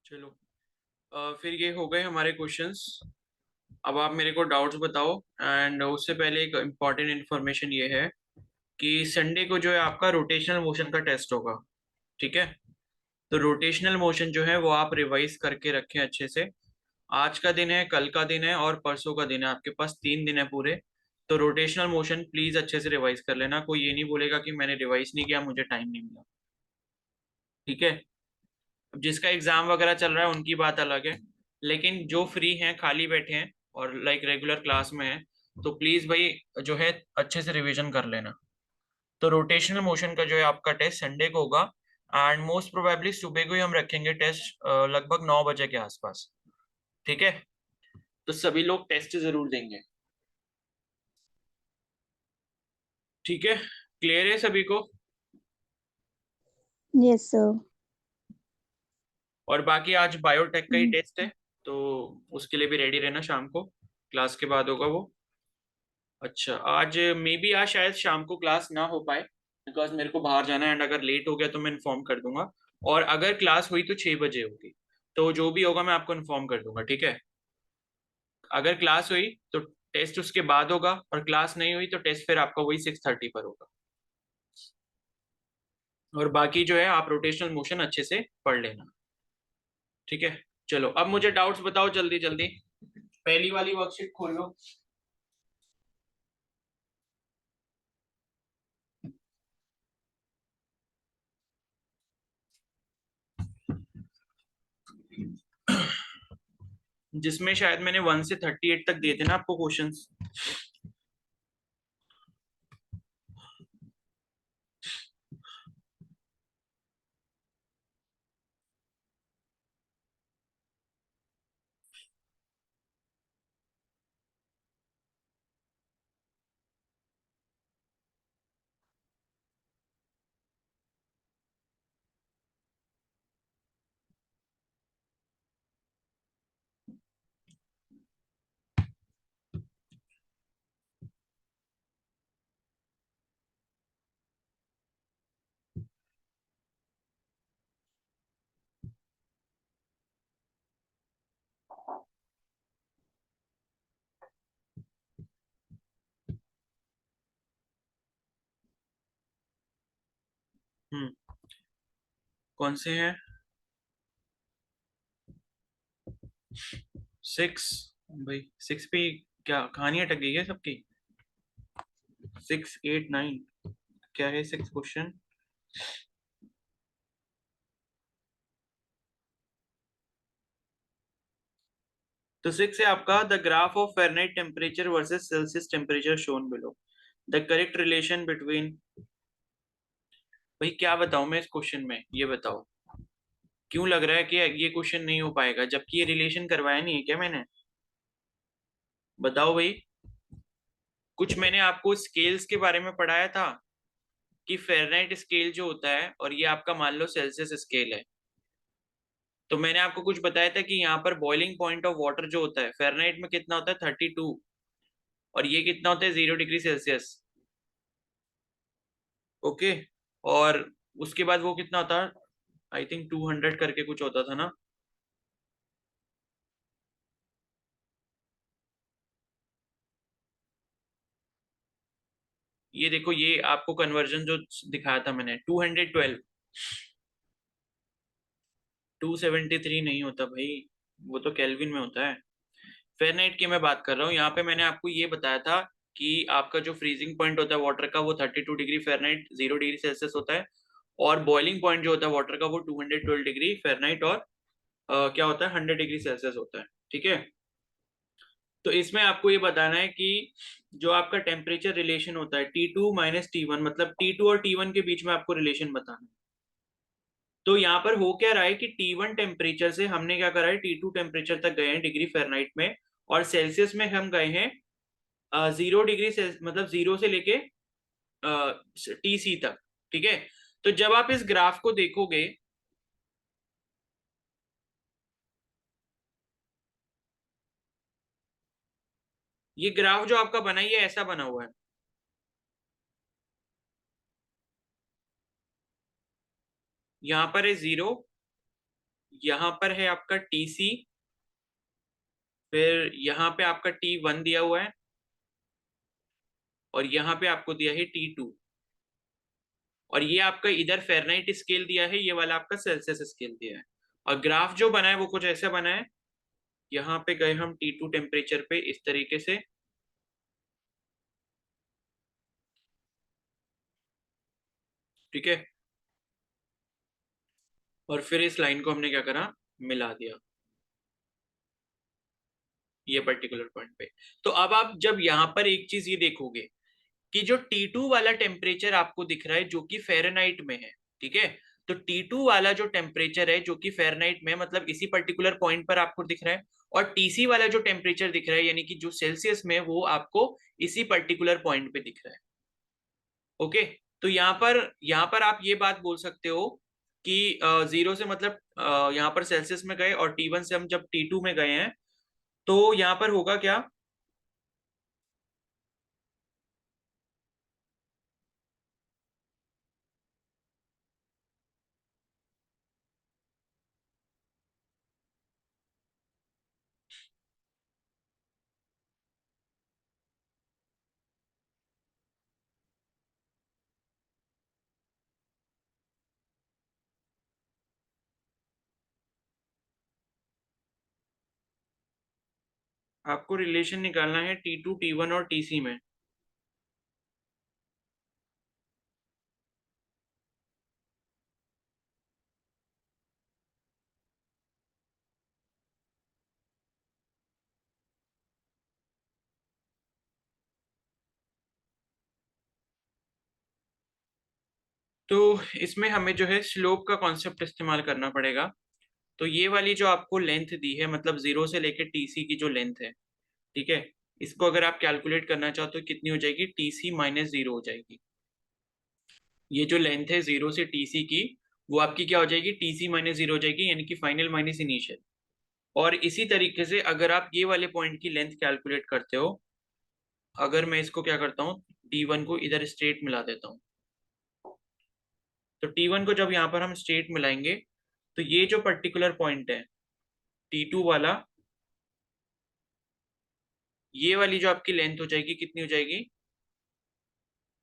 चलो। फिर ये हो गए हमारे क्वेश्चंस। अब आप मेरे को डाउट्स बताओ। एंड उससे पहले एक इम्पॉर्टेंट इन्फॉर्मेशन ये है कि संडे को जो है आपका रोटेशनल मोशन का टेस्ट होगा। ठीक है। तो रोटेशनल मोशन जो है वो आप रिवाइज करके रखें अच्छे से। आज का दिन है, कल का दिन है और परसों का दिन है, आपके पास 3 दिन है पूरे। तो रोटेशनल मोशन प्लीज अच्छे से रिवाइज कर लेना। कोई ये नहीं बोलेगा कि मैंने रिवाइज नहीं किया, मुझे टाइम नहीं मिला। ठीक है। अब जिसका एग्जाम वगैरह चल रहा है उनकी बात अलग है, लेकिन जो फ्री हैं, खाली बैठे हैं और लाइक रेगुलर क्लास में हैं, तो प्लीज भाई जो है अच्छे से रिवीजन कर लेना। तो रोटेशनल मोशन का जो है आपका टेस्ट संडे को होगा। एंड मोस्ट प्रोबेबली सुबह को ही हम रखेंगे टेस्ट, लगभग 9 बजे के आसपास। ठीक है। तो सभी लोग टेस्ट जरूर देंगे। ठीक है। क्लियर है सभी को? Yes sir. और बाकी आज बायोटेक का ही टेस्ट है, तो उसके लिए भी रेडी रहना। शाम को क्लास के बाद होगा वो। अच्छा, आज मे बी आज शायद शाम को क्लास ना हो पाए, बिकॉज मेरे को बाहर जाना है। एंड अगर लेट हो गया तो मैं इन्फॉर्म कर दूंगा। और अगर क्लास हुई तो 6 बजे होगी। तो जो भी होगा मैं आपको इन्फॉर्म कर दूंगा। ठीक है। अगर क्लास हुई तो टेस्ट उसके बाद होगा, और क्लास नहीं हुई तो टेस्ट फिर आपका वही 6:30 पर होगा। और बाकी जो है आप रोटेशनल मोशन अच्छे से पढ़ लेना। ठीक है। चलो, अब मुझे डाउट्स बताओ जल्दी जल्दी। पहली वाली वर्कशीट खोल लो। जिसमें शायद मैंने 1 से 38 तक दिए थे ना आपको क्वेश्चंस। हम्म। कौन से हैं? 6। भाई 6 पे क्या कहानी अटक गई है सबकी? 6, 8, 9 क्या है 6 क्वेश्चन? तो 6 है आपका, the graph of Fahrenheit temperature versus Celsius temperature shown below, the correct relation between. भाई क्या बताऊं मैं इस क्वेश्चन में, ये बताओ। क्यों लग रहा है कि ये क्वेश्चन नहीं हो पाएगा, जबकि ये रिलेशन करवाया नहीं है क्या मैंने? बताओ भाई। कुछ मैंने आपको स्केल्स के बारे में पढ़ाया था कि फ़ारेनहाइट स्केल जो होता है, और ये आपका मान लो सेल्सियस स्केल है। तो मैंने आपको कुछ बताया था कि यहाँ पर बॉइलिंग पॉइंट ऑफ वाटर जो होता है फ़ारेनहाइट में कितना होता है, 32। और ये कितना होता है, 0 डिग्री सेल्सियस। ओके। और उसके बाद वो कितना होता है, आई थिंक 200 करके कुछ होता था ना। ये देखो, ये आपको कन्वर्जन जो दिखाया था मैंने, 212। 273 नहीं होता भाई, वो तो केल्विन में होता है। फ़ारेनहाइट की मैं बात कर रहा हूँ। यहाँ पे मैंने आपको ये बताया था कि आपका जो फ्रीजिंग पॉइंट होता है वाटर का वो 32 डिग्री फ़ारेनहाइट, 0 डिग्री सेल्सियस होता है। और बॉइलिंग पॉइंट जो होता है वाटर का वो 212 डिग्री फ़ारेनहाइट और क्या होता है, 100 डिग्री सेल्सियस होता है। ठीक है। तो इसमें आपको ये बताना है कि जो आपका टेम्परेचर रिलेशन होता है T2 - T1, मतलब T2 और T1 के बीच में आपको रिलेशन बताना है। तो यहाँ पर हो क्या रहा है कि T1 टेम्परेचर से हमने क्या करा है, T2 टेम्परेचर तक गए हैं डिग्री फ़ारेनहाइट में। और सेल्सियस में हम गए हैं 0 डिग्री सेल्सियस, मतलब 0 से लेके TC तक। ठीक है। तो जब आप इस ग्राफ को देखोगे, ये ग्राफ जो आपका बना है ये ऐसा बना हुआ है। यहाँ पर है 0, यहाँ पर है आपका TC, फिर यहाँ पे आपका T1 दिया हुआ है, और यहाँ पे आपको दिया है T2, और ये आपका इधर फ़ारेनहाइट स्केल दिया है, ये वाला आपका सेल्सियस स्केल दिया है। और ग्राफ जो बना है वो कुछ ऐसा बना है, यहाँ पे गए हम T2 टेम्परेचर पे इस तरीके से, ठीक है, और फिर इस लाइन को हमने क्या करा, मिला दिया ये पर्टिकुलर पॉइंट पे। तो अब आप जब यहाँ पर एक चीज ये देखोगे कि जो T2 वाला टेम्परेचर आपको दिख रहा है जो कि फ़ारेनहाइट में है, ठीक है, तो T2 वाला जो टेम्परेचर है जो कि फ़ारेनहाइट में, मतलब इसी पर्टिकुलर पॉइंट पर आपको दिख रहा है, और TC वाला जो टेम्परेचर दिख रहा है यानी कि जो सेल्सियस में, वो आपको इसी पर्टिकुलर पॉइंट पे दिख रहा है। ओके, तो यहाँ पर आप ये बात बोल सकते हो कि 0 से मतलब यहाँ पर सेल्सियस में गए, और T1 से हम जब T2 में गए हैं, तो यहाँ पर होगा क्या, आपको रिलेशन निकालना है T2, T1 और TC में। तो इसमें हमें जो है स्लोप का कॉन्सेप्ट इस्तेमाल करना पड़ेगा। तो ये वाली जो आपको लेंथ दी है, मतलब 0 से लेकर TC की जो लेंथ है, ठीक है, इसको अगर आप कैलकुलेट करना चाहो तो कितनी हो जाएगी, TC-0 हो जाएगी। ये जो लेंथ है 0 से TC की, वो आपकी क्या हो जाएगी, TC-0 हो जाएगी, यानी कि फाइनल माइनस इनिशियल। और इसी तरीके से अगर आप ये वाले पॉइंट की लेंथ कैलकुलेट करते हो, अगर मैं इसको क्या करता हूँ, T1 को इधर स्ट्रेट मिला देता हूँ, तो T1 को जब यहाँ पर हम स्ट्रेट मिलाएंगे, तो ये जो पर्टिकुलर पॉइंट है T2 वाला, ये वाली जो आपकी लेंथ हो जाएगी, कितनी हो जाएगी,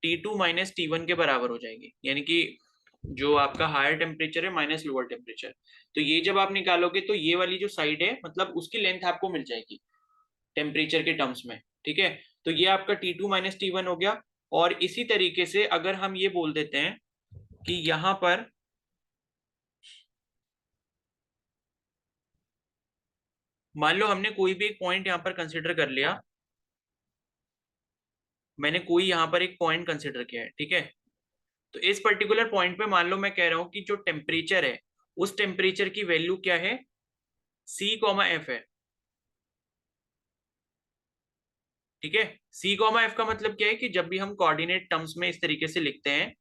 T2 - T1 के बराबर हो जाएगी, यानी कि जो आपका हायर टेम्परेचर है माइनस लोअर टेम्परेचर। तो ये जब आप निकालोगे तो ये वाली जो साइड है, मतलब उसकी लेंथ आपको मिल जाएगी टेम्परेचर के टर्म्स में, ठीक है। तो ये आपका T2 - T1 हो गया। और इसी तरीके से अगर हम ये बोल देते हैं कि यहाँ पर मान लो हमने कोई भी एक पॉइंट यहाँ पर कंसिडर कर लिया, मैंने कोई यहाँ पर एक पॉइंट कंसिडर किया है, ठीक है। तो इस पर्टिकुलर पॉइंट पे मान लो मैं कह रहा हूँ कि जो टेम्परेचर है, उस टेम्परेचर की वैल्यू क्या है, C, F है, ठीक है। C, F का मतलब क्या है कि जब भी हम कोऑर्डिनेट टर्म्स में इस तरीके से लिखते हैं,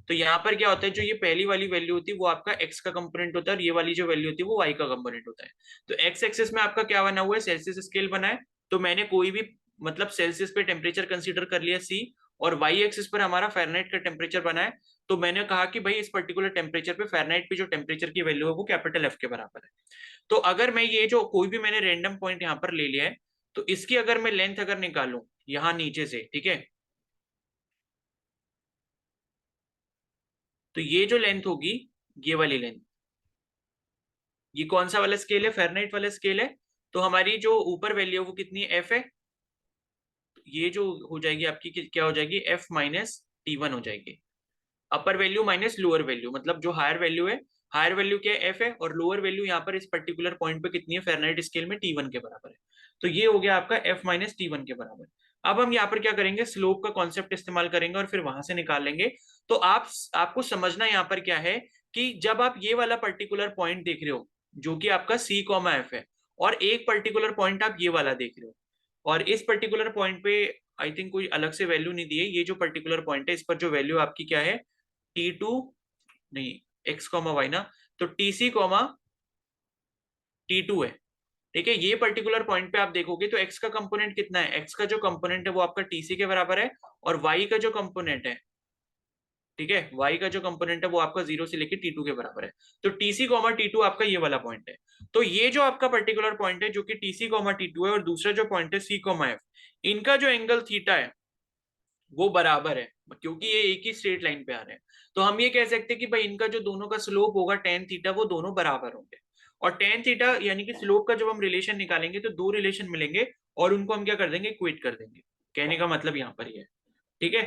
तो यहाँ पर क्या होता है, जो ये पहली वाली वैल्यू होती है वो आपका x का कंपोनेंट होता है, और ये वाली जो वैल्यू होती है वो y का कंपोनेंट होता है। तो x एक्सिस में आपका क्या बना हुआ है, सेल्सियस स्केल बना है। तो मैंने कोई भी मतलब सेल्सियस पे टेम्परेचर कंसीडर कर लिया C, और y एक्सिस पर हमारा फ़ारेनहाइट का टेम्परेचर बना है। तो मैंने कहा कि भाई इस पर्टिकुलर टेम्परेचर पे फ़ारेनहाइट पे जो टेम्परेचर की वैल्यू है वो कैपिटल F के बराबर है। तो अगर मैं ये जो कोई भी मैंने रैंडम पॉइंट यहाँ पर ले लिया है, तो इसकी अगर मैं लेंथ अगर निकालूं यहाँ नीचे से, ठीक है, तो ये जो लेंथ होगी, ये वाली लेंथ, ये कौन सा वाला स्केल है, फ़ारेनहाइट वाला स्केल है। तो हमारी जो ऊपर वैल्यू है वो कितनी है, एफ है। तो ये जो हो जाएगी आपकी क्या हो जाएगी, F - T1 हो जाएगी। अपर वैल्यू माइनस लोअर वैल्यू, मतलब जो हायर वैल्यू है, हायर वैल्यू क्या है, एफ है, और लोअर वैल्यू यहाँ पर इस पर्टिकुलर पॉइंट पे कितनी है, फ़ारेनहाइट स्केल में T1 के बराबर है। तो ये हो गया आपका F - T1 के बराबर। अब हम यहाँ पर क्या करेंगे, स्लोप का कॉन्सेप्ट इस्तेमाल करेंगे और फिर वहां से निकाल लेंगे। तो आपको समझना यहाँ पर क्या है कि जब आप ये वाला पर्टिकुलर पॉइंट देख रहे हो जो कि आपका C, F है, और एक पर्टिकुलर पॉइंट आप ये वाला देख रहे हो, और इस पर्टिकुलर पॉइंट पे आई थिंक कोई अलग से वैल्यू नहीं दी है, ये जो पर्टिकुलर पॉइंट है इस पर जो वैल्यू आपकी क्या है, T2 नहीं, x, y ना, तो TC, T2 है, ठीक है। ये पर्टिकुलर पॉइंट पे आप देखोगे तो x का कंपोनेंट कितना है, x का जो कंपोनेंट है वो आपका TC के बराबर है, और y का जो कंपोनेंट है ठीक है, y का जो कंपोनेंट है वो आपका 0 से लेके t2 के बराबर है। तो tc कॉमा t2 आपका ये वाला पॉइंट है। तो ये जो आपका पर्टिकुलर पॉइंट है जो कि tc कॉमा t2 है, और दूसरा जो पॉइंट है c कॉमा f, इनका जो एंगल थीटा है वो बराबर है, क्योंकि ये एक ही स्ट्रेट लाइन पे आ रहे हैं। तो हम ये कह सकते हैं कि भाई इनका जो दोनों का स्लोप होगा टेन थीटा, वो दोनों बराबर होंगे। और टेन थीटा यानी कि स्लोप का जब हम रिलेशन निकालेंगे तो दो रिलेशन मिलेंगे और उनको हम क्या कर देंगे, इक्वेट कर देंगे। कहने का मतलब यहाँ पर ये है। ठीक है,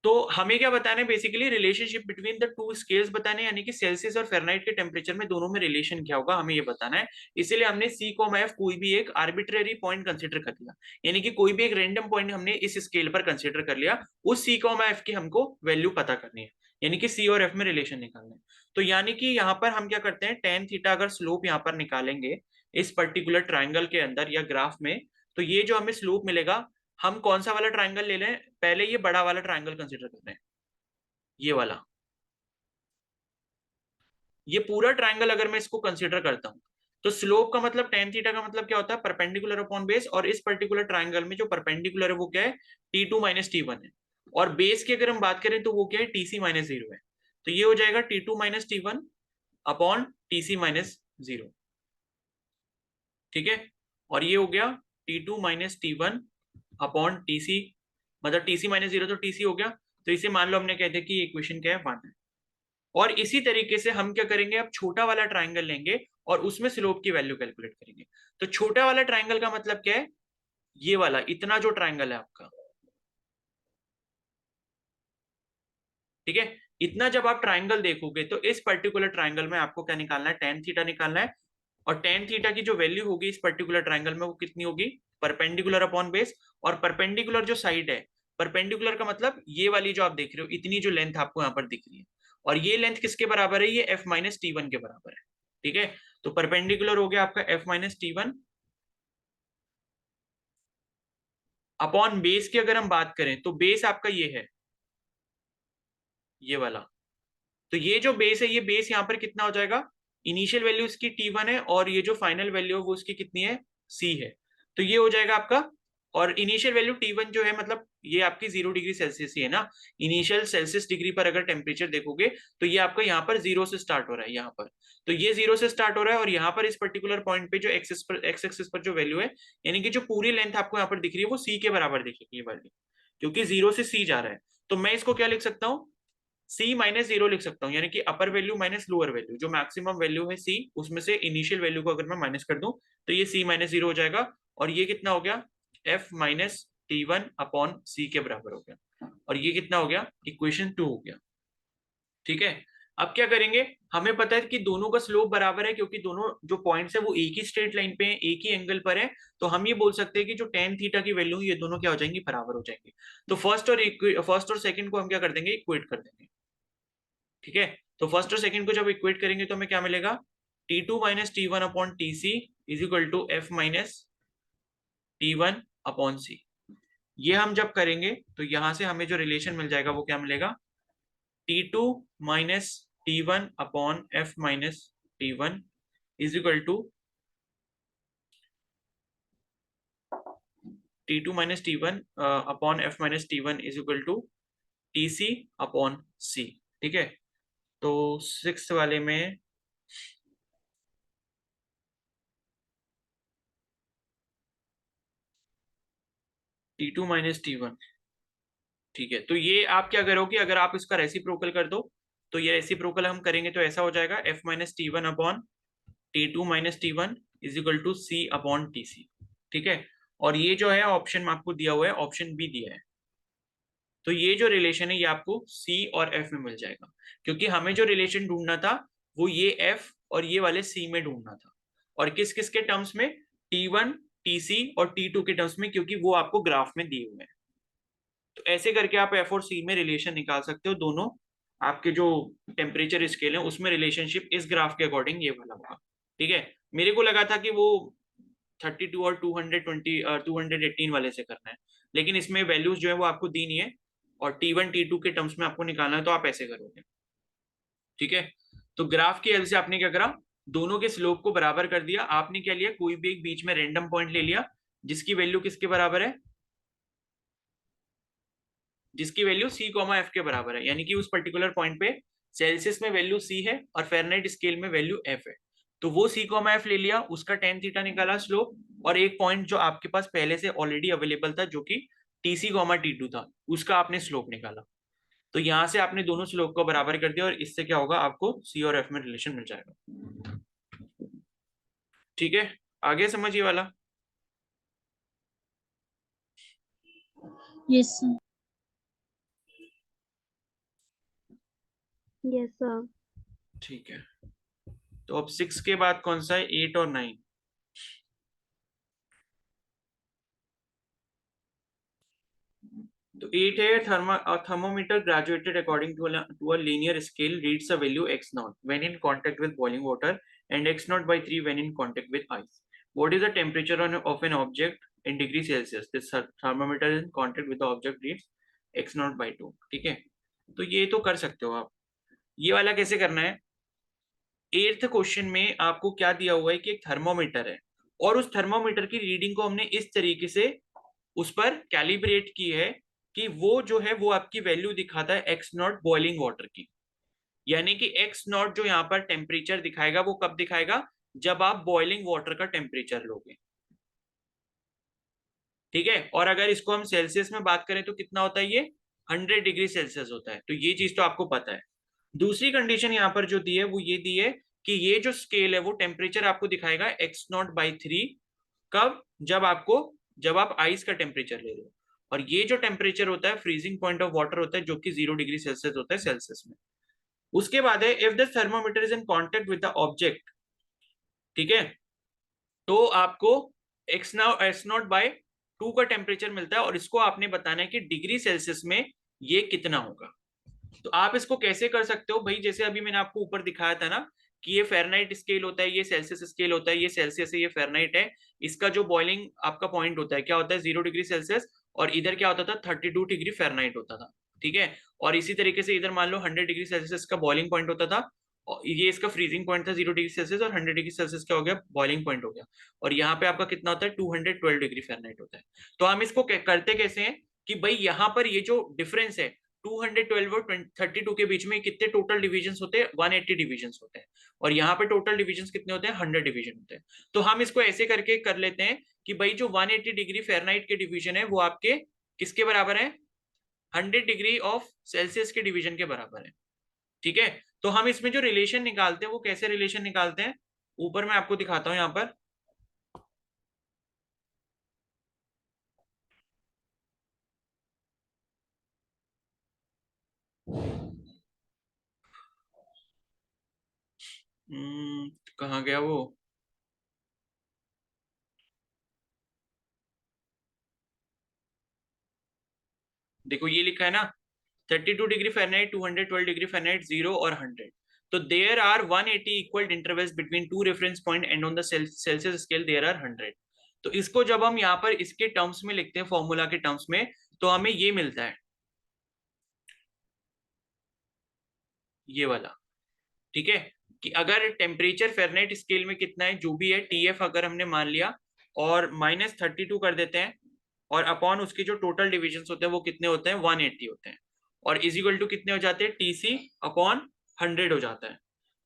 तो हमें क्या बताना है, basically relationship between the two scales बताने, यानी कि सेल्सियस और फेरनाइट के टेम्परेचर में दोनों में रिलेशन क्या होगा हमें ये बताना है। इसीलिए हमने सी को एफ कोई भी एक आर्बिट्रेरी पॉइंट कंसिडर कर लिया, यानी कि कोई भी एक रैंडम पॉइंट हमने इस स्केल पर कंसिडर कर लिया। उस सी को एफ की हमको वैल्यू पता करनी है, यानी कि सी और एफ में रिलेशन निकालना है। तो यानी कि यहाँ पर हम क्या करते हैं, टेन थीटा अगर स्लोप यहाँ पर निकालेंगे इस पर्टिकुलर ट्राइंगल के अंदर या ग्राफ में, तो ये जो हमें स्लोप मिलेगा, हम कौन सा वाला ट्राइंगल ले लें, पहले ये बड़ा वाला ट्राइंगल कंसिडर कर रहे हैं, ये वाला। ये पूरा ट्राइंगल अगर मैं इसको कंसिडर करता हूं, तो स्लोप का मतलब टेन थीटा का मतलब क्या होता है, परपेंडिकुलर अपॉन बेस। और इस पर्टिकुलर ट्राइंगल में जो परपेंडिकुलर है वो क्या है, T2 माइनस T1 है। और बेस की अगर हम बात करें तो वो क्या है, TC माइनस 0 है। तो ये हो जाएगा T2 minus T1 upon TC minus 0। ठीक है, और ये हो गया T2 minus T1 upon TC, मतलब TC माइनस 0 तो TC हो गया। तो इसे मान लो हमने कहते कि इक्वेशन क्या है, 1 है। और इसी तरीके से हम क्या करेंगे, अब छोटा वाला ट्राइंगल लेंगे और उसमें स्लोप की वैल्यू कैलकुलेट करेंगे। तो छोटा वाला ट्राइंगल का मतलब क्या है, ये वाला इतना जो ट्राइंगल है आपका। ठीक है, इतना जब आप ट्राइंगल देखोगे तो इस पर्टिकुलर ट्राइंगल में आपको क्या निकालना है, टेन थीटा निकालना है। और टेन थीटा की जो वैल्यू होगी इस पर्टिकुलर ट्राइंगल में वो कितनी होगी, परपेंडिकुलर अपॉन बेस। और परपेंडिकुलर जो साइड है, परपेंडिकुलर का मतलब ये वाली जो आप देख रहे हो, इतनी जो लेंथ आपको यहाँ पर दिख रही है, और ये लेंथ किसके बराबर है, ये एफ माइनस T1 के बराबर है। ठीक है, तो परपेंडिकुलर हो गया आपका F minus T1 upon base की अगर हम बात करें तो बेस आपका ये है, ये वाला। तो ये जो बेस है, ये बेस यहाँ पर कितना हो जाएगा, इनिशियल वैल्यू इसकी T1 है और ये जो फाइनल वैल्यू है वो उसकी कितनी है, C है। तो ये हो जाएगा आपका, और इनिशियल वैल्यू T1 जो है, मतलब ये आपकी 0 डिग्री सेल्सियस ही है ना। इनिशियल सेल्सियस डिग्री पर अगर टेम्परेचर देखोगे तो ये आपका यहाँ पर 0 से स्टार्ट हो रहा है यहाँ पर। तो ये 0 से स्टार्ट हो रहा है, और यहाँ पर इस पर्टिकुलर पॉइंट पे जो एक्स एक्सिस पर जो वैल्यू है, यानी कि जो पूरी लेंथ आपको यहाँ पर दिख रही है वो C के बराबर दिखेगी ये वाली, क्योंकि 0 से C जा रहा है। तो मैं इसको क्या लिख सकता हूँ, C माइनस 0 लिख सकता हूँ, यानी कि अपर वैल्यू माइनस लोअर वैल्यू, जो मैक्सिमम वैल्यू है C, उसमें से इनिशियल वैल्यू को अगर मैं माइनस कर दूं तो ये C माइनस 0 हो जाएगा। और ये कितना हो गया, F minus T1 upon C के बराबर हो गया। और ये कितना हो गया, इक्वेशन 2 हो गया। ठीक है, अब क्या करेंगे, हमें पता है कि दोनों का स्लोप बराबर है, क्योंकि दोनों जो पॉइंट्स है वो एक ही स्ट्रेट लाइन पे हैं, एक ही एंगल पर है। तो हम ये बोल सकते हैं कि जो टेन थीटा की वैल्यू ये दोनों क्या हो जाएंगी, बराबर हो जाएंगे। तो फर्स्ट और सेकंड को हम क्या कर देंगे, इक्वेट कर देंगे। ठीक है, तो फर्स्ट और सेकंड को जब इक्वेट करेंगे तो हमें क्या मिलेगा, T2 minus T1 upon TC is equal to F minus T1 upon C। ये हम जब करेंगे तो यहां से हमें जो रिलेशन मिल जाएगा वो क्या मिलेगा, T2 minus T1 upon F minus T1 is equal to T2 minus T1 upon F minus T1 is equal to TC upon C। ठीक है, तो सिक्स वाले में T2 माइनस T1। ठीक है, तो ये आप क्या करोगे, अगर आप इसका रेसिप्रोकल कर दो, तो ये रेसिप्रोकल हम करेंगे तो ऐसा हो जाएगा, F minus T1 upon T2 minus T1 is equal to C upon TC। ठीक है, और ये जो है ऑप्शन में आपको दिया हुआ है, ऑप्शन बी दिया है। तो ये जो रिलेशन है ये आपको C और F में मिल जाएगा, क्योंकि हमें जो रिलेशन ढूंढना था वो ये F और ये वाले C में ढूंढना था। और किस किस के टर्म्स में, T1 TC और T2 के टर्म्स में, क्योंकि वो आपको ग्राफ में दिए हुए हैं। तो ऐसे करके आप एफ और सी में रिलेशन निकाल सकते हो, दोनों आपके जो टेम्परेचर स्केल है उसमें रिलेशनशिप इस ग्राफ के अकॉर्डिंग ये वाला होगा। ठीक है, मेरे को लगा था कि वो 32 और 220 218 वाले से करना है, लेकिन इसमें वैल्यूज जो है वो आपको दी नहीं है, और T1 T2 के टर्म्स में आपको निकालना है तो आप ऐसे करोगे। ठीक है, तो ग्राफ की हेल्प से आपने क्या करा, दोनों के स्लोप को बराबर कर दिया। आपने क्या लिया, कोई भी एक बीच में रेंडम पॉइंट ले लिया जिसकी वैल्यू किसके बराबर है, जिसकी वैल्यू C, F के बराबर है, यानी कि उस पर्टिकुलर पॉइंट पे सेल्सियस में वैल्यू C है और फेरनाइट स्केल में वैल्यू F है। तो वो C, F ले लिया, उसका tan थीटा निकाला स्लोप, और एक पॉइंट जो आपके पास पहले से ऑलरेडी अवेलेबल था जो कि TC, T2 था, उसका आपने स्लोप निकाला। तो यहां से आपने दोनों स्लोप को बराबर कर दिया और इससे क्या होगा, आपको C और F में रिलेशन मिल जाएगा। ठीक है, आगे समझ ये वाला। Yes sir. Yes sir. ठीक है, तो अब 6 के बाद कौन सा है, 8 और 9। तो 8 है, thermometer graduated according to a linear scale reads a value x naught when in contact with boiling water and x naught by 3 when in contact with ice. What is the temperature of an object in degree Celsius? This thermometer in contact with the object reads x naught by 2। ठीक है, तो ये तो कर सकते हो आप। ये वाला कैसे करना है, 8th क्वेश्चन में आपको क्या दिया हुआ है कि एक थर्मोमीटर है, और उस थर्मोमीटर की रीडिंग को हमने इस तरीके से उस पर कैलिब्रेट की है कि वो जो है वो आपकी वैल्यू दिखाता है एक्स नॉट बॉइलिंग वाटर की। यानी कि एक्स नॉट जो यहाँ पर टेम्परेचर दिखाएगा वो कब दिखाएगा, जब आप बॉइलिंग वाटर का टेम्परेचर लोगे। ठीक है, और अगर इसको हम सेल्सियस में बात करें तो कितना होता है, ये 100 डिग्री सेल्सियस होता है। तो ये चीज तो आपको पता है। दूसरी कंडीशन यहाँ पर जो दी है वो ये दी है कि ये जो स्केल है वो टेम्परेचर आपको दिखाएगा एक्स नॉट बाई 3। कब, जब आप आइस का टेम्परेचर ले रहे हो, और ये जो टेम्परेचर होता है फ्रीजिंग पॉइंट ऑफ वाटर होता है जो कि 0 डिग्री सेल्सियस होता है सेल्सियस में। उसके बाद है if the thermometer is in contact with the object. ठीक है, तो आपको एक्स नॉट बाय 2 का टेम्परेचर मिलता है, और इसको आपने बताना है कि डिग्री सेल्सियस में ये कितना होगा। तो आप इसको कैसे कर सकते हो भाई, जैसे अभी मैंने आपको ऊपर दिखाया था ना कि ये फेरनाइट स्केल होता है, ये सेल्सियस स्केल होता है, ये सेल्सियस है, ये फेरनाइट है। इसका जो बॉइलिंग आपका पॉइंट होता है क्या होता है, 0 डिग्री सेल्सियस, और इधर क्या होता था, 32 डिग्री फेरनाइट होता था। ठीक है, और इसी तरीके से इधर मान लो 100 डिग्री सेल्सियस का बॉइलिंग पॉइंट होता था, और ये इसका फ्रीजिंग पॉइंट था 0 डिग्री सेल्सियस, और 100 डिग्री सेल्सियस क्या हो गया, बॉइलिंग पॉइंट हो गया। और यहाँ पे आपका कितना होता है, 212 डिग्री फेरनाइट होता है। तो हम इसको करते कैसे हैं कि भाई यहाँ पर ये जो डिफरेंस है 212 और 32 के बीच में कितने टोटल डिविजन होते हैं, 180 डिविजन होते हैं, और यहाँ पे टोटल डिविजन कितने होते हैं, 100 डिविजन होते हैं। तो हम इसको ऐसे करके कर लेते हैं कि भाई जो 180 डिग्री फेरनाइट के डिवीजन है वो आपके किसके बराबर है, 100 डिग्री ऑफ सेल्सियस के डिवीजन के बराबर है। ठीक है, तो हम इसमें जो रिलेशन निकालते हैं वो कैसे रिलेशन निकालते हैं, ऊपर मैं आपको दिखाता हूं यहाँ पर। कहाँ गया वो, देखो ये लिखा है ना, 32 डिग्री फ़ारेनहाइट, 212 डिग्री फ़ारेनहाइट, 0 और 100। तो there are 180 equal intervals between two reference point and on the Celsius scale there are 100। तो इसको जब हम यहाँ पर इसके टर्म्स में लिखते हैं, फॉर्मूला के टर्म्स में, तो हमें ये मिलता है, ये वाला। ठीक है, कि अगर टेम्परेचर फ़ारेनहाइट स्केल में कितना है, जो भी है TF अगर हमने मान लिया, और -32 कर देते हैं, और अपॉन उसके जो टोटल डिविजन होते हैं वो कितने होते हैं, 180 होते हैं, और इज इक्वल टू कितने हो जाते हैं, TC अपॉन 100 हो जाता है।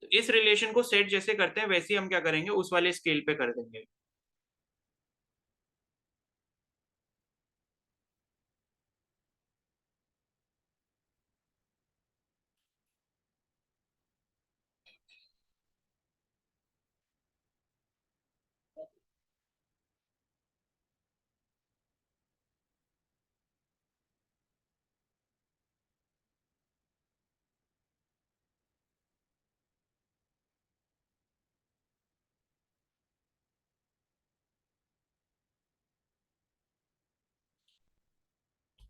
तो इस रिलेशन को सेट जैसे करते हैं वैसे ही हम क्या करेंगे, उस वाले स्केल पे कर देंगे।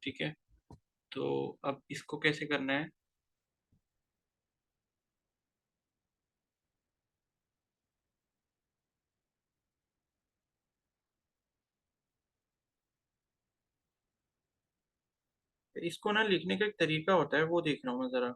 ठीक है, तो अब इसको कैसे करना है, इसको ना लिखने का एक तरीका होता है, वो देख रहा हूँ मैं जरा।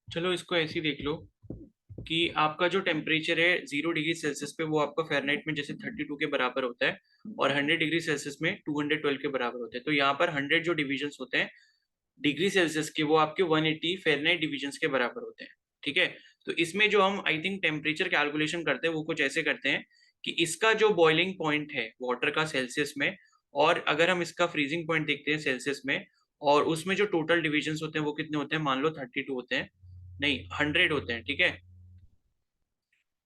चलो इसको ऐसे ही देख लो कि आपका जो टेम्परेचर है 0 डिग्री सेल्सियस पे वो आपका फ़ारेनहाइट में जैसे 32 के बराबर होता है, और 100 डिग्री सेल्सियस में 212 के बराबर होता है। तो यहाँ पर 100 जो डिविजन्स होते हैं डिग्री सेल्सियस के, वो आपके 180 फ़ारेनहाइट डिविजन्स के बराबर होते हैं। ठीक है, तो इसमें जो हम आई थिंक टेम्परेचर कैलकुलेशन करते हैं वो कुछ ऐसे करते हैं कि इसका जो बॉइलिंग पॉइंट है वाटर का सेल्सियस में, और अगर हम इसका फ्रीजिंग पॉइंट देखते हैं सेल्सियस में, और उसमें जो टोटल डिविजन्स होते हैं वो कितने होते हैं, मान लो 32 होते हैं, नहीं 100 होते हैं। ठीक है,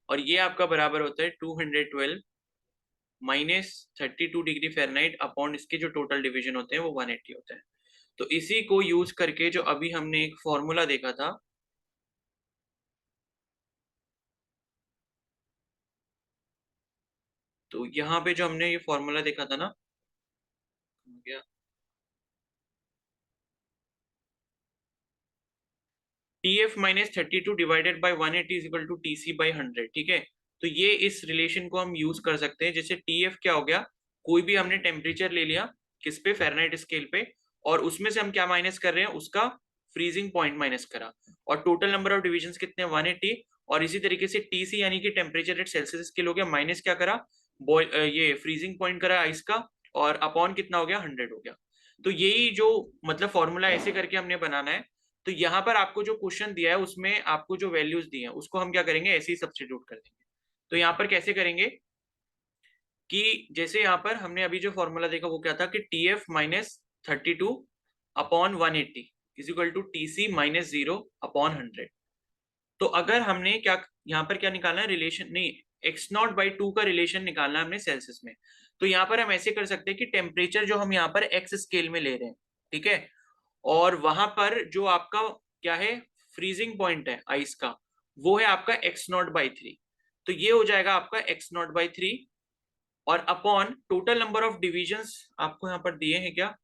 और ये आपका बराबर होता है 212 माइनस 32 डिग्री फ़ारेनहाइट अपॉन इसके जो टोटल डिवीजन होते हैं वो 180 होते हैं। तो इसी को यूज करके जो अभी हमने एक फॉर्मूला देखा था, तो यहाँ पे जो हमने ये फॉर्मूला देखा था ना, T F minus 32 divided by 180 is equal to T C by 100। ठीक है, तो ये इस रिलेशन को हम यूज कर सकते हैं। जैसे टी एफ क्या हो गया, कोई भी हमने टेम्परेचर ले लिया किस पे, फ़ारेनहाइट स्केल पे, और उसमें से हम क्या माइनस कर रहे हैं, उसका फ्रीजिंग पॉइंट माइनस करा, और टोटल नंबर ऑफ डिविजन कितने, 180। और इसी तरीके से टी सी यानी कि टेम्परेचर एट सेल्सियस स्केल हो गया, माइनस क्या करा, ये फ्रीजिंग पॉइंट करा आइस का, और अपॉन कितना हो गया, 100 हो गया। तो यही जो मतलब फॉर्मूला ऐसे करके हमने बनाना है। तो यहाँ पर आपको जो क्वेश्चन दिया है उसमें आपको जो वैल्यूज दी हैं उसको हम क्या करेंगे, ऐसे ही सब्स्टिट्यूट कर देंगे। तो यहाँ पर कैसे करेंगे कि जैसे यहाँ पर हमने अभी जो फॉर्मूला देखा वो क्या था कि T F minus 32 upon 180 is equal to T C minus 0 upon 100। तो अगर हमने क्या यहाँ पर क्या निकालना है, रिलेशन नहीं, एक्स नॉट बाई 2 का रिलेशन निकालना है हमने सेल्सियस में। तो यहाँ पर हम ऐसे कर सकते हैं कि टेम्परेचर जो हम यहाँ पर एक्स स्केल में ले रहे हैं, ठीक है, और वहां पर जो आपका क्या है, फ्रीजिंग पॉइंट है आइस का, वो है आपका एक्स नॉट बाई 3। तो ये हो जाएगा आपका एक्स नॉट बाई 3, और upon total number of divisions आपको यहाँ पर दिए हैं क्या,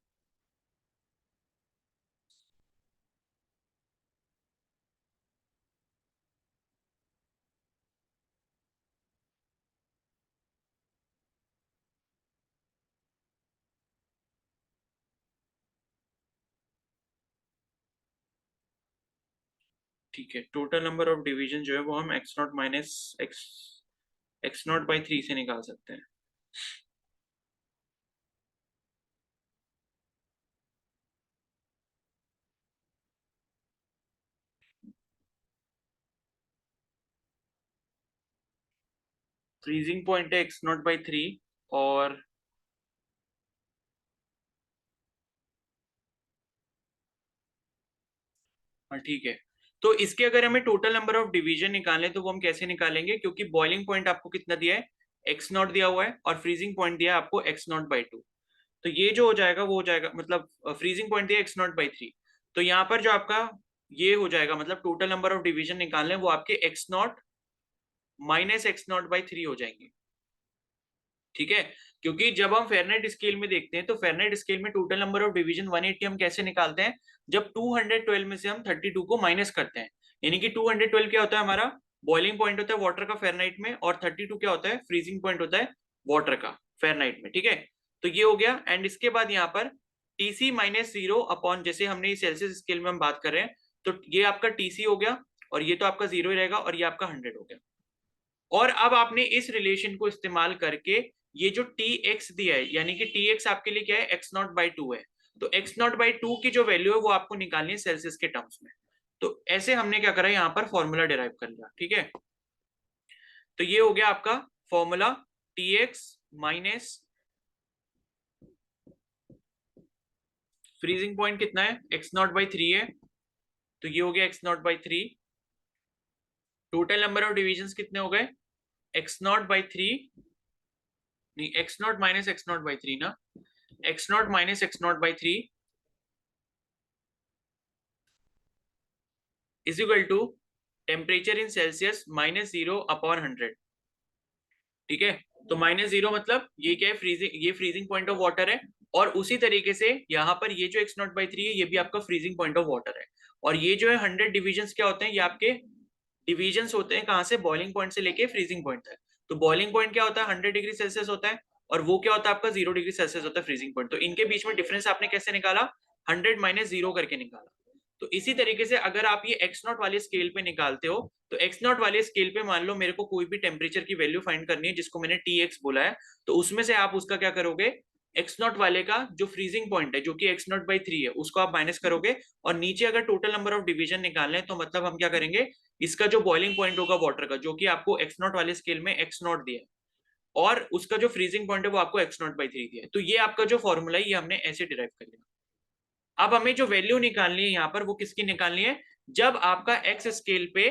ठीक है, टोटल नंबर ऑफ डिवीजन जो है वो हम x nought minus x x nought by 3 से निकाल सकते हैं। फ्रीजिंग पॉइंट है एक्स नॉट बाई 3, और हाँ ठीक है, तो इसके अगर हमें टोटल नंबर ऑफ डिवीजन निकालने तो वो हम कैसे निकालेंगे, क्योंकि बॉइलिंग पॉइंट आपको कितना दिया है, एक्स नॉट दिया हुआ है, और फ्रीजिंग पॉइंट दिया है आपको एक्स नॉट बाई 2। तो ये जो हो जाएगा वो हो जाएगा, मतलब फ्रीजिंग पॉइंट दिया एक्स नॉट बाई 3। तो यहाँ पर जो आपका ये हो जाएगा, मतलब टोटल नंबर ऑफ डिवीजन निकालने वो आपके x nought minus x nought by 3 हो जाएंगे। ठीक है, क्योंकि जब हम फ़ारेनहाइट स्केल में देखते हैं तो फ़ारेनहाइट स्केल में टोटल नंबर ऑफ डिवीजन 180 हम कैसे निकालते हैं, जब 212 में से हम 32 को माइनस करते हैं। यानी कि 212 क्या होता है, हमारा बॉइलिंग पॉइंट होता है वाटर का फ़ारेनहाइट में, और 32 क्या होता है, फ्रीजिंग पॉइंट होता है वाटर का फ़ारेनहाइट में। ठीक है, तो ये हो गया, एंड इसके बाद यहाँ पर टीसी माइनस 0 अपॉन, जैसे हमने सेल्सियस स्केल में हम बात कर रहे हैं, तो ये आपका टीसी हो गया, और ये तो आपका 0 ही रहेगा, और ये आपका 100 हो गया। और अब आपने इस रिलेशन को इस्तेमाल करके ये जो टी एक्स दिया है, यानी कि टी एक्स आपके लिए क्या है, एक्स नॉट बाई 2 है, तो एक्स नॉट बाई 2 की जो वैल्यू है वो आपको निकालनी है सेल्सियस के टर्म्स में। तो ऐसे हमने क्या करा, यहाँ पर फॉर्मूला डिराइव कर लिया। ठीक है, तो ये हो गया आपका formula, T x minus freezing point कितना है, एक्स नॉट बाई 3 है, तो ये हो गया x nought by 3। Total number of division कितने हो गए, एक्स नॉट बाई 3, नहीं x nought minus x nought by 3 ना, x nought minus x nought by 3 is equal to temperature in Celsius minus 0 upon 100। ठीक है, तो माइनस 0 मतलब ये क्या है, फ्रीजिंग, ये फ्रीजिंग पॉइंट ऑफ वाटर है, और उसी तरीके से यहाँ पर ये जो एक्स नॉट बाई 3 है ये भी आपका फ्रीजिंग पॉइंट ऑफ वाटर है, और ये जो है 100 डिविजन्स क्या होते हैं, ये आपके डिविजन्स होते हैं कहाँ से, बॉइलिंग पॉइंट से लेके फ्रीजिंग पॉइंट तक। तो बॉइलिंग पॉइंट क्या होता है, 100 डिग्री सेल्सियस होता है, और वो क्या होता है आपका 0 डिग्री सेल्सियस होता है फ्रीजिंग पॉइंट। तो इनके बीच में डिफरेंस आपने कैसे निकाला, 100 माइनस 0 करके निकाला। तो इसी तरीके से अगर आप ये एक्स नॉट वाले स्केल पे निकालते हो, तो एक्स नॉट वाले स्केल पे मान लो मेरे को कोई भी टेम्परेचर की वैल्यू फाइंड करनी है जिसको मैंने टी एक्स बोला है, तो उसमें से आप उसका क्या करोगे, एक्स नॉट वाले का जो फ्रीजिंग पॉइंट है जो कि एक्स नॉट बाई 3 है उसको आप माइनस करोगे, और नीचे अगर टोटल नंबर ऑफ डिवीजन निकालने हैं तो मतलब हम क्या करेंगे, इसका जो बॉइलिंग पॉइंट होगा वाटर का, जो कि आपको एक्स नॉट वाले स्केल में एक्स नॉट दिया है, और उसका जो फ्रीजिंग पॉइंट है वो आपको एक्स नॉट बाई 3 दिया है, तो ये आपका जो फॉर्मूला है ये हमने ऐसे डिराइव कर लिया। अब हमें जो वैल्यू निकालनी है यहाँ पर वो किसकी निकालनी है, जब आपका एक्स स्केल पे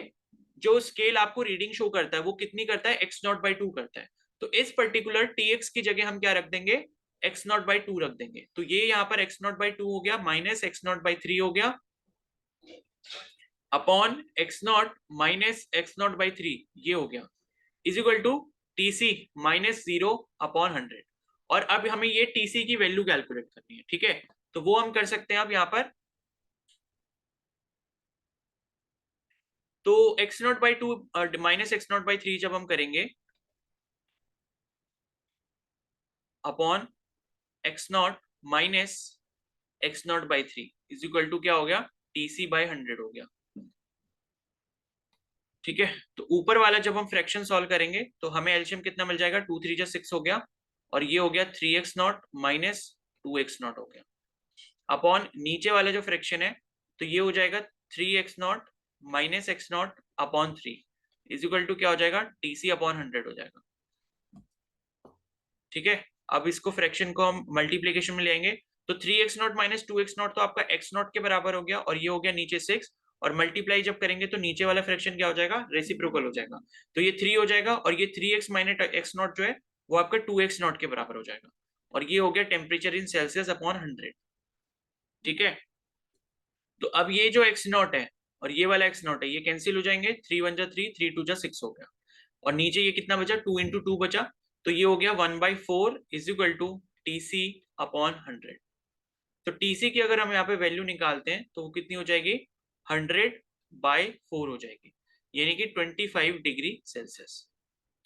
जो स्केल आपको रीडिंग शो करता है वो कितनी करता है, एक्स नॉट बाई 2 करता है, तो इस पर्टिकुलर टी एक्स की जगह हम क्या रख देंगे, एक्स नॉट बाई 2 रख देंगे, तो ये यहाँ पर एक्स नॉट बाई 2 हो गया माइनस एक्स नॉट बाई 3 हो गया upon x nought minus x nought by 3 ये हो गया, is equal to TC minus 0 upon 100। और अब हमें ये टीसी की वैल्यू कैलकुलेट करनी है, ठीक है, तो वो हम कर सकते हैं अब यहाँ पर, तो x nought by 2 minus x nought by 3 जब हम करेंगे upon x nought minus x nought by 3 is equal to क्या हो गया, टीसी बाई 100 हो गया, ठीक है। तो ऊपर वाला जब हम फ्रैक्शन सॉल्व करेंगे तो हमें एलसीएम कितना मिल जाएगा, 2 3 जा 6 हो गया, और ये हो गया 3x nought minus 2x not हो गया, अपॉन नीचे वाला जो फ्रैक्शन है तो ये हो जाएगा 3x nought minus x nought upon 3 is equal to क्या हो जाएगा, टीसी अपॉन 100 हो जाएगा, ठीक है। अब इसको फ्रैक्शन को हम मल्टीप्लीकेशन में ले आएंगे, तो 3x nought minus 2x not तो आपका x नॉट के बराबर हो गया, और ये हो गया नीचे 6, और मल्टीप्लाई जब करेंगे तो नीचे वाला फ्रैक्शन क्या हो जाएगा, रेसिप्रोकल हो जाएगा, तो ये 3 हो जाएगा, और ये 3x माइनस एक्स नॉट जो है वो आपका 2x नॉट के बराबर हो जाएगा, और ये हो गया टेम्परेचर इन सेल्सियस अपॉन 100, ठीक है। तो अब ये जो एक्स नॉट है और ये वाला एक्स नॉट है ये कैंसिल हो जाएंगे, 3 1 जा 3 3 2 जा 6 हो गया, और नीचे ये कितना बचा, 2 इंटू 2 बचा, तो ये हो गया 1/4 is equal to TC upon 100। तो टीसी की अगर हम यहाँ पे वैल्यू निकालते हैं तो वो कितनी हो जाएगी, 100/4 हो जाएगी, यानी कि 25 डिग्री सेल्सियस।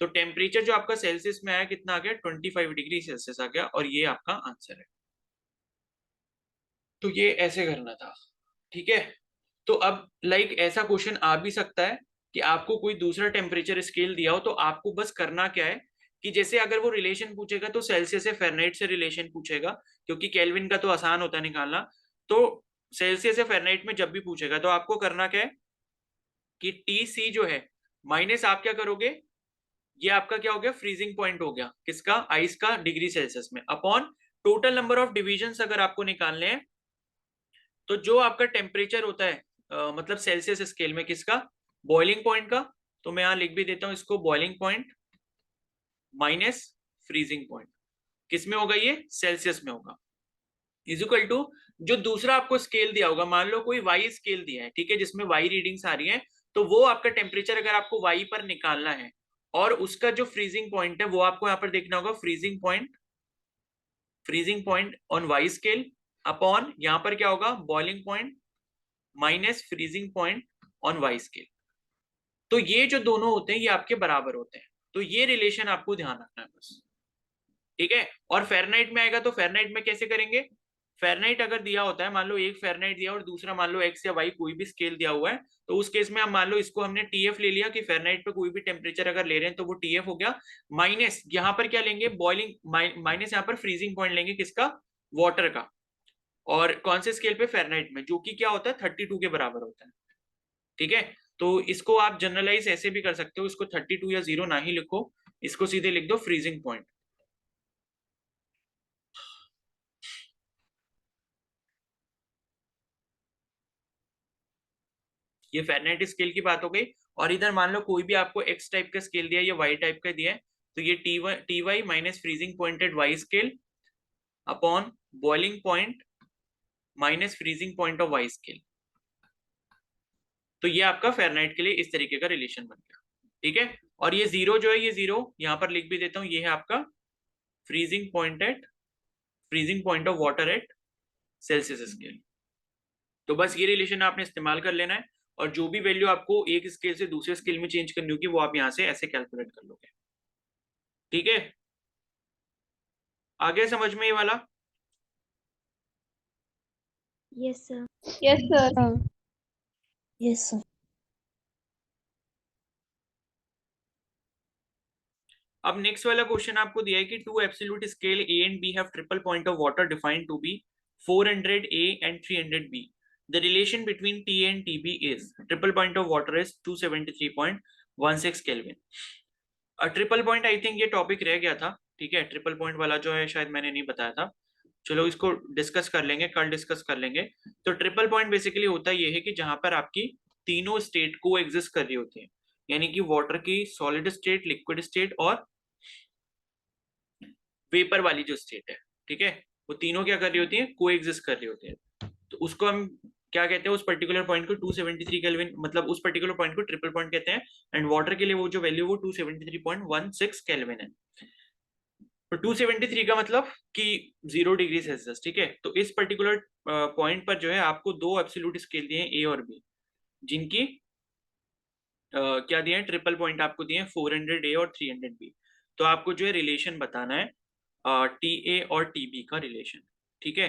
तो टेम्परेचर जो आपका सेल्सियस में आया कितना आ गया, 25 डिग्री सेल्सियस आ गया, और ये आपका आंसर है। तो ये ऐसे करना था, ठीक है। तो अब लाइक ऐसा क्वेश्चन आ भी सकता है कि आपको कोई दूसरा टेम्परेचर स्केल दिया हो, तो आपको बस करना क्या है कि जैसे अगर वो रिलेशन पूछेगा तो सेल्सियस से फ़ारेनहाइट से रिलेशन पूछेगा, क्योंकि केल्विन का तो आसान होता है निकालना, तो सेल्सियस से फ़ारेनहाइट में जब भी पूछेगा तो आपको करना क्या है कि टी सी जो है माइनस आप क्या करोगे, ये आपका क्या हो गया, फ्रीजिंग पॉइंट हो गया किसका, आइस का डिग्री सेल्सियस में, upon total number of division अगर आपको निकालने हैं, तो जो आपका टेम्परेचर होता है मतलब सेल्सियस स्केल में किसका, बॉइलिंग पॉइंट का, तो मैं यहां लिख भी देता हूं इसको, boiling point minus freezing point किस में होगा, ये सेल्सियस में होगा, इज इक्वल टू जो दूसरा आपको स्केल दिया होगा, मान लो कोई वाई स्केल दिया है, ठीक है, जिसमें वाई रीडिंग्स आ रही है, तो वो आपका टेम्परेचर अगर आपको वाई पर निकालना है, और उसका जो फ्रीजिंग पॉइंट है वो आपको यहाँ पर देखना होगा, freezing point on Y scale upon यहाँ पर क्या होगा, boiling point minus freezing point on Y scale. तो ये जो दोनों होते हैं ये आपके बराबर होते हैं, तो ये रिलेशन आपको ध्यान रखना है बस, ठीक है। और फ़ारेनहाइट में आएगा तो फ़ारेनहाइट में कैसे करेंगे, फ़ारेनहाइट अगर दिया होता है, मान लो एक फ़ारेनहाइट दिया और दूसरा मान लो एक्स या वाई कोई भी स्केल दिया हुआ है, तो उस केस में हम मान लो इसको हमने टीएफ ले लिया कि फ़ारेनहाइट पे कोई भी टेम्परेचर अगर ले रहे हैं तो वो टीएफ हो गया, माइनस यहाँ पर क्या लेंगे, बॉइलिंग माइनस यहाँ पर फ्रीजिंग पॉइंट लेंगे किसका, वाटर का, और कौन से स्केल पे, फ़ारेनहाइट में, जो कि क्या होता है 32 के बराबर होता है, ठीक है। तो इसको आप जनरलाइज ऐसे भी कर सकते हो, इसको 32 या 0 ना ही लिखो, इसको सीधे लिख दो फ्रीजिंग पॉइंट। ये फ़ारेनहाइट स्केल की बात हो गई, और इधर मान लो कोई भी आपको एक्स टाइप का स्केल दिया है या वाई टाइप का दिया है, तो ये T Y minus freezing point at Y scale upon boiling point minus freezing point of Y scale, तो ये आपका फ़ारेनहाइट के लिए इस तरीके का रिलेशन बन गया, ठीक है। और ये जीरो जो है, ये जीरो यहाँ पर लिख भी देता हूँ, ये है आपका freezing point of water at Celsius scale. तो बस ये रिलेशन आपने इस्तेमाल कर लेना है, और जो भी वैल्यू आपको एक स्केल से दूसरे स्केल में चेंज करनी होगी वो आप यहाँ से ऐसे कैलकुलेट कर लोगे, ठीक है। आगे समझ में ये वाला, yes sir. Yes sir. Yes, sir. अब नेक्स्ट वाला क्वेश्चन आपको दिया है कि two absolute scale A and B have triple point of water defined to be 400 A and 300 B. The relation between T and T B is triple point of water is 273.16 kelvin. Triple point I think ये topic रह गया था. ठीक है, triple point वाला जो है शायद मैंने नहीं बताया था. चलो इसको डिस्कस कर लेंगे, कल डिस्कस कर लेंगे. तो ट्रिपल पॉइंट बेसिकली होता ये है कि जहां पर आपकी तीनों स्टेट को एग्जिस्ट कर रही होती है, यानी कि वाटर की सॉलिड स्टेट, लिक्विड स्टेट और वेपर वाली जो स्टेट है. ठीक है, वो तीनों क्या कर रही होती है, को एग्जिस्ट कर रही होती है. तो उसको हम क्या कहते हैं, उस पर्टिकुलर पॉइंट को 273 केल्विन, मतलब उस पर्टिकुलर पॉइंट को ट्रिपल पॉइंट कहते हैं. एंड वाटर के लिए वो जो वैल्यू वो 273.16 केल्विन है. तो 273 का मतलब कि 0 डिग्री सेल्सियस. ठीक है, तो इस पर्टिकुलर पॉइंट पर जो है आपको दो एब्सोल्यूट स्केल दिए हैं ए और बी, जिनकी क्या दिए हैं, ट्रिपल पॉइंट आपको दिए हैं 400 ए और 300 बी. तो आपको जो है रिलेशन बताना है टी ए और टी बी का रिलेशन. ठीक है,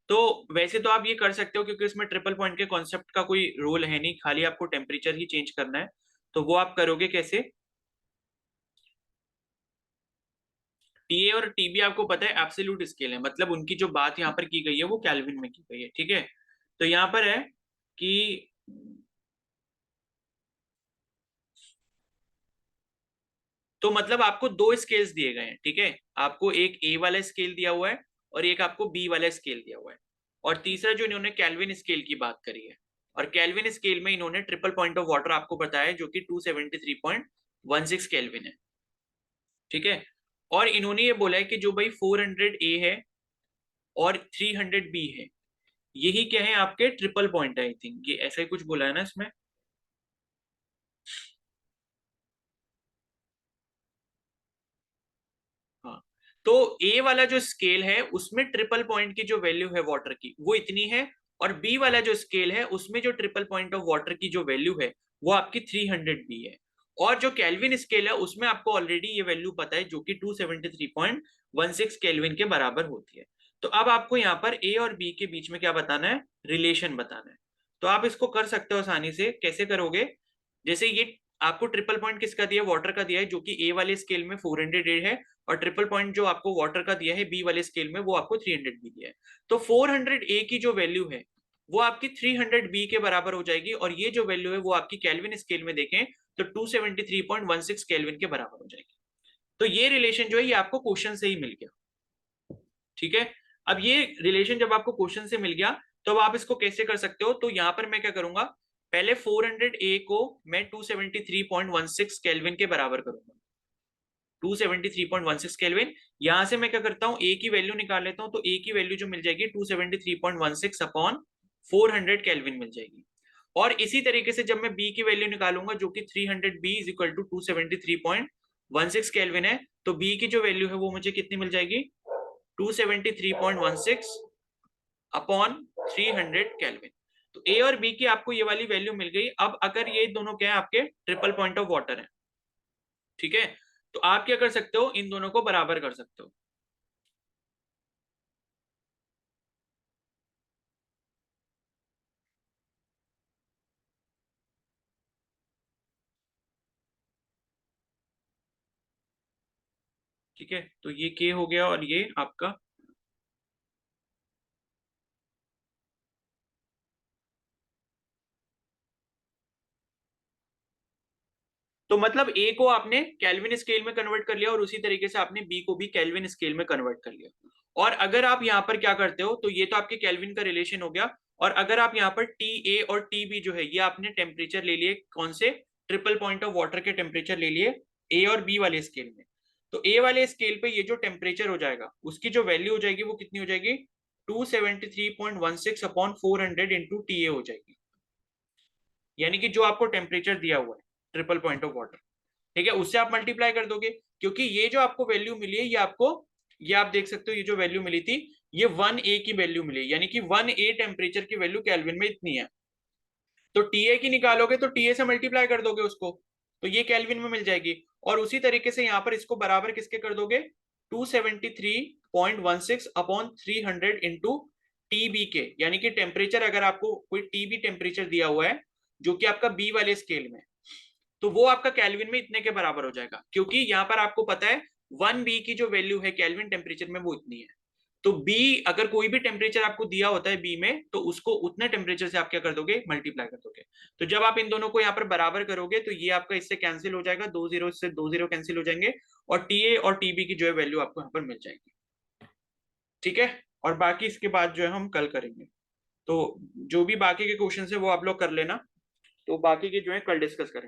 तो वैसे तो आप ये कर सकते हो क्योंकि इसमें ट्रिपल पॉइंट के कॉन्सेप्ट का कोई रोल है नहीं, खाली आपको टेम्परेचर ही चेंज करना है. तो वो आप करोगे कैसे, टी ए और टी बी आपको पता है एब्सोल्यूट स्केल है, मतलब उनकी जो बात यहाँ पर की गई है वो केल्विन में की गई है. ठीक है, तो यहाँ पर है कि तो मतलब आपको दो स्केल्स दिए गए हैं. ठीक है, आपको एक ए वाला स्केल दिया हुआ है और एक आपको बी वाला स्केल दिया हुआ है. और तीसरा जो इन्होंने केल्विन स्केल की बात करी है, और केल्विन स्केल में इन्होंने ट्रिपल पॉइंट ऑफ वाटर आपको बताया है जो कि 273.16 केल्विन है. ठीक है, और इन्होंने ये बोला है कि जो भाई 400 ए है और 300 बी है, यही क्या है, आपके ट्रिपल पॉइंट है. आई थिंक ये ऐसा ही कुछ बोला है ना इसमें. हाँ, तो ए वाला जो स्केल है उसमें ट्रिपल पॉइंट की जो वैल्यू है वाटर की वो इतनी है, और बी वाला जो स्केल है उसमें जो ट्रिपल पॉइंट ऑफ वाटर की जो वैल्यू है वो आपकी 300 बी है. और जो कैल्विन स्केल है उसमें आपको ऑलरेडी ये वैल्यू पता है जो कि 273.16 केल्विन के बराबर होती है. तो अब आपको यहाँ पर ए और बी के बीच में क्या बताना है, रिलेशन बताना है. तो आप इसको कर सकते हो आसानी से. कैसे करोगे, जैसे ये आपको ट्रिपल पॉइंट किसका दिया है, वाटर का दिया है जो कि ए वाले स्केल में 400 है, और ट्रिपल पॉइंट जो आपको वाटर का दिया है बी वाले स्केल में वो आपको 300 बी दिया है. तो 400 ए की जो वैल्यू है वो आपकी 300 बी के बराबर हो जाएगी, और ये जो वैल्यू है वो आपकी केल्विन स्केल में देखें तो 273.16 केल्विन के बराबर हो जाएगी. तो ये रिलेशन जो है ये आपको क्वेश्चन से ही मिल गया. ठीक है, अब ये रिलेशन जब आपको क्वेश्चन से मिल गया तो अब आप इसको कैसे कर सकते हो, तो यहां पर मैं क्या करूंगा, पहले 400 ए को मैं 273.16 केल्विन के बराबर करूंगा. 273.16 केल्विन, यहां से मैं क्या करता हूं, ए की वैल्यू निकाल लेता हूं. तो ए की वैल्यू जो मिल जाएगी 273.16 अपॉन 400 केल्विन मिल जाएगी. और इसी तरीके से जब मैं बी की वैल्यू निकालूंगा जो कि 300 B is equal to 273.16 kelvin है, तो बी की जो वैल्यू है वो मुझे कितनी मिल जाएगी, 273.16 अपॉन 300 केल्विन. तो ए और बी की आपको ये वाली वैल्यू मिल गई. अब अगर ये दोनों क्या है, आपके ट्रिपल पॉइंट ऑफ वाटर है. ठीक है, तो आप क्या कर सकते हो, इन दोनों को बराबर कर सकते हो. ठीक है, तो ये के हो गया और ये आपका, तो मतलब ए को आपने केल्विन स्केल में कन्वर्ट कर लिया और उसी तरीके से आपने बी को भी केल्विन स्केल में कन्वर्ट कर लिया. और अगर आप यहाँ पर क्या करते हो, तो ये तो आपके केल्विन का रिलेशन हो गया. और अगर आप यहाँ पर टी ए और टी बी जो है ये आपने टेम्परेचर ले लिए, कौन से, ट्रिपल पॉइंट ऑफ वाटर के टेम्परेचर ले लिए ए और बी वाले स्केल में. तो ए वाले स्केल पे ये जो टेम्परेचर हो जाएगा उसकी जो वैल्यू हो जाएगी वो कितनी हो जाएगी, 273.16 अपॉन 400 इंटू टी ए हो जाएगी. यानी कि जो आपको टेम्परेचर दिया हुआ है ट्रिपल पॉइंट ऑफ वाटर, ठीक है, उससे आप मल्टीप्लाई कर दोगे. क्योंकि ये जो आपको वैल्यू मिली है ये आपको, ये आप देख सकते हो, ये जो वैल्यू मिली थी ये 1 ए की वैल्यू मिली, यानी कि 1 ए टेम्परेचर की वैल्यू केल्विन में इतनी है. तो टी ए की निकालोगे तो टी ए से मल्टीप्लाई कर दोगे उसको, तो ये केल्विन में मिल जाएगी. और उसी तरीके से यहाँ पर इसको बराबर किसके कर दोगे, 273.16 अपॉन 300 इंटू टीबी के, यानी कि टेम्परेचर अगर आपको कोई टीबी टेम्परेचर दिया हुआ है जो कि आपका बी वाले स्केल में, तो वो आपका केल्विन में इतने के बराबर हो जाएगा, क्योंकि यहाँ पर आपको पता है 1 बी की जो वैल्यू है केल्विन टेम्परेचर में वो इतनी है। तो बी, अगर कोई भी टेम्परेचर आपको दिया होता है बी में, तो उसको उतने टेम्परेचर से आप क्या कर दोगे, मल्टीप्लाई कर दोगे। तो जब आप इन दोनों को यहाँ पर बराबर करोगे तो ये आपका इससे कैंसिल हो जाएगा, 2 जीरो से 2 जीरो कैंसिल हो जाएंगे, और टी ए और टी बी की जो है वैल्यू आपको यहाँ पर मिल जाएगी। ठीक है, और बाकी इसके बाद जो है हम कल करेंगे। तो जो भी बाकी के क्वेश्चन है वो आप लोग कर लेना, तो बाकी के जो है कल डिस्कस करेंगे।